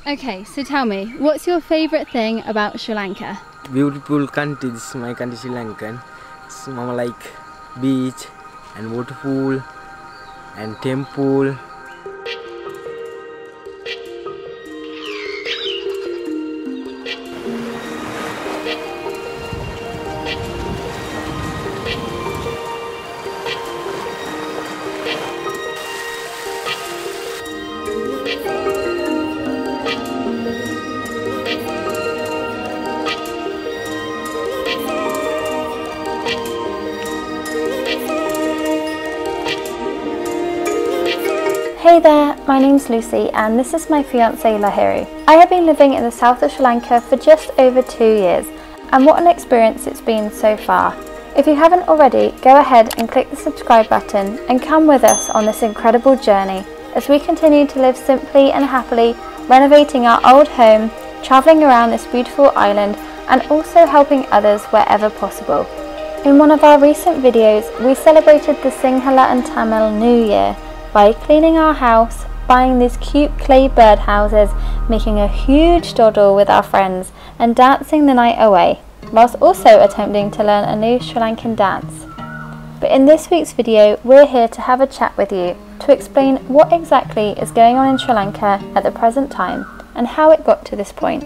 Okay, so tell me, what's your favourite thing about Sri Lanka? Beautiful country. This is my country, Sri Lanka. It's more like beach and waterfall and temple. Hey there, my name's Lucie and this is my fiancé Lahiri. I have been living in the south of Sri Lanka for just over 2 years and what an experience it's been so far. If you haven't already, go ahead and click the subscribe button and come with us on this incredible journey as we continue to live simply and happily, renovating our old home, travelling around this beautiful island and also helping others wherever possible. In one of our recent videos, we celebrated the Sinhala and Tamil New Year by cleaning our house, buying these cute clay bird houses, making a huge doddle with our friends and dancing the night away, whilst also attempting to learn a new Sri Lankan dance. But in this week's video, we're here to have a chat with you to explain what exactly is going on in Sri Lanka at the present time and how it got to this point.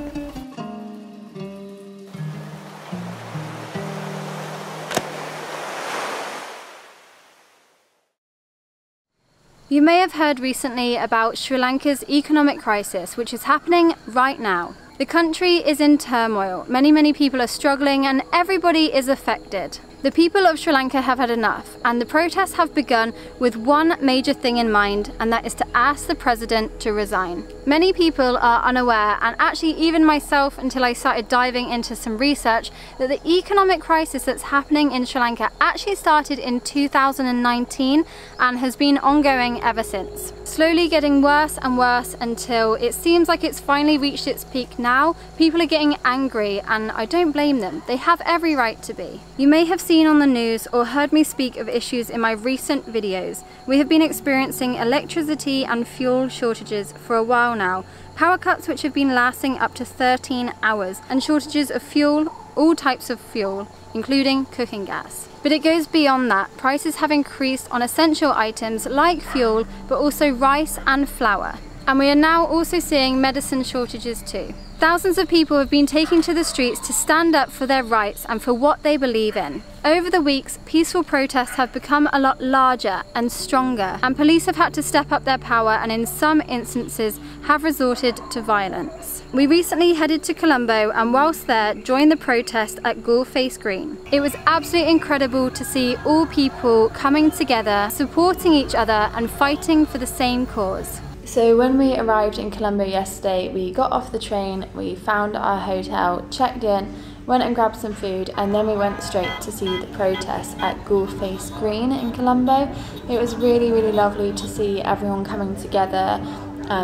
You may have heard recently about Sri Lanka's economic crisis, which is happening right now. The country is in turmoil, many people are struggling and everybody is affected. The people of Sri Lanka have had enough and the protests have begun with one major thing in mind, and that is to ask the president to resign. Many people are unaware, and actually even myself until I started diving into some research, that the economic crisis that's happening in Sri Lanka actually started in 2019 and has been ongoing ever since. Slowly getting worse and worse until it seems like it's finally reached its peak now. People are getting angry and I don't blame them. They have every right to be. You may have seen on the news or heard me speak of issues in my recent videos. We have been experiencing electricity and fuel shortages for a while now. Power cuts which have been lasting up to 13 hours and shortages of fuel, all types of fuel, including cooking gas. But it goes beyond that. Prices have increased on essential items like fuel, but also rice and flour. And we are now also seeing medicine shortages too. Thousands of people have been taking to the streets to stand up for their rights and for what they believe in. Over the weeks, peaceful protests have become a lot larger and stronger, and police have had to step up their power and in some instances have resorted to violence. We recently headed to Colombo and whilst there joined the protest at Gullface Green. It was absolutely incredible to see all people coming together, supporting each other and fighting for the same cause. So when we arrived in Colombo yesterday, we got off the train, we found our hotel, checked in, went and grabbed some food, and then we went straight to see the protest at Gullface Green in Colombo. It was really lovely to see everyone coming together,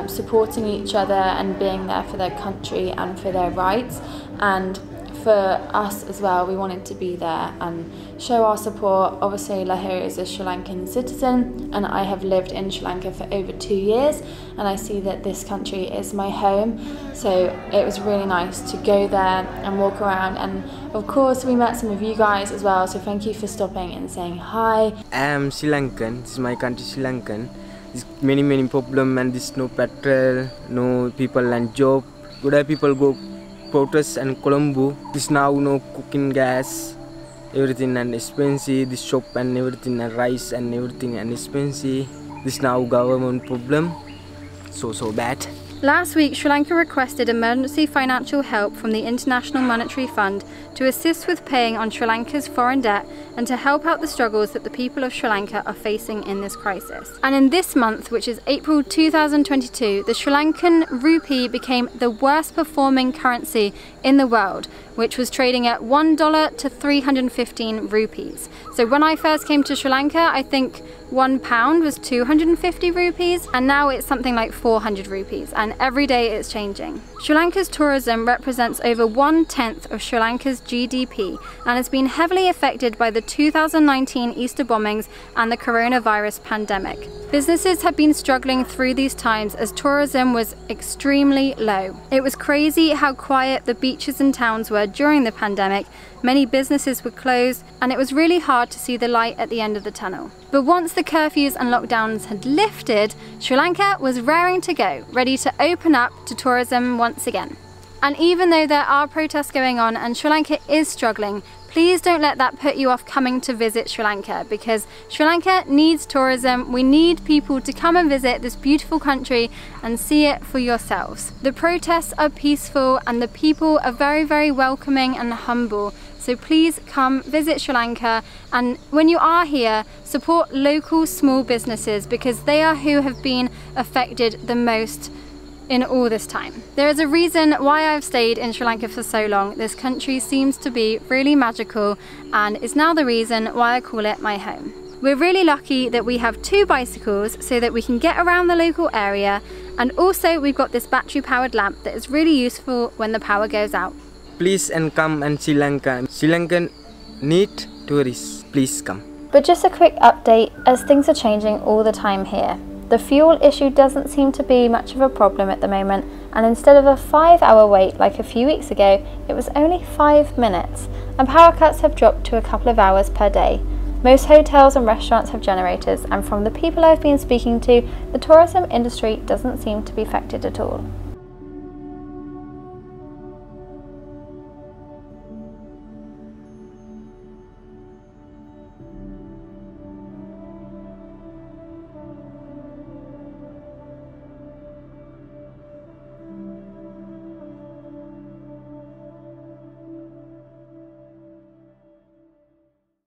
supporting each other and being there for their country and for their rights. And for us as well, we wanted to be there and show our support. Obviously Lahiri is a Sri Lankan citizen and I have lived in Sri Lanka for over 2 years and I see that this country is my home, so it was really nice to go there and walk around, and of course we met some of you guys as well, so thank you for stopping and saying hi. I am Sri Lankan. This is my country, Sri Lankan. There's many problems and there's no petrol, no people and job. Good people go protest and Colombo. This now no cooking gas, everything and expensive. This shop and everything and rice and everything and expensive. This now government problem, so bad. Last week, Sri Lanka requested emergency financial help from the International Monetary Fund to assist with paying on Sri Lanka's foreign debt and to help out the struggles that the people of Sri Lanka are facing in this crisis. And in this month, which is April 2022, the Sri Lankan rupee became the worst performing currency in the world, which was trading at $1 to 315 rupees. So when I first came to Sri Lanka, I think £1 was 250 rupees, and now it's something like 400 rupees, and and every day it's changing. Sri Lanka's tourism represents over 1/10 of Sri Lanka's GDP and has been heavily affected by the 2019 Easter bombings and the coronavirus pandemic. Businesses have been struggling through these times as tourism was extremely low. It was crazy how quiet the beaches and towns were during the pandemic. Many businesses were closed and it was really hard to see the light at the end of the tunnel. But once the curfews and lockdowns had lifted, Sri Lanka was raring to go, ready to open up to tourism once again. And even though there are protests going on and Sri Lanka is struggling, please don't let that put you off coming to visit Sri Lanka, because Sri Lanka needs tourism. We need people to come and visit this beautiful country and see it for yourselves. The protests are peaceful and the people are very, very welcoming and humble. So please come visit Sri Lanka, and when you are here, support local small businesses because they are who have been affected the most in all this time. There is a reason why I've stayed in Sri Lanka for so long. This country seems to be really magical and is now the reason why I call it my home. We're really lucky that we have 2 bicycles so that we can get around the local area, and also we've got this battery powered lamp that is really useful when the power goes out. Please and come and Sri Lanka. Sri Lankan need tourists. Please come. But just a quick update, as things are changing all the time here. The fuel issue doesn't seem to be much of a problem at the moment, and instead of a 5-hour wait like a few weeks ago, it was only 5 minutes, and power cuts have dropped to a couple of hours per day. Most hotels and restaurants have generators, and from the people I've been speaking to, the tourism industry doesn't seem to be affected at all.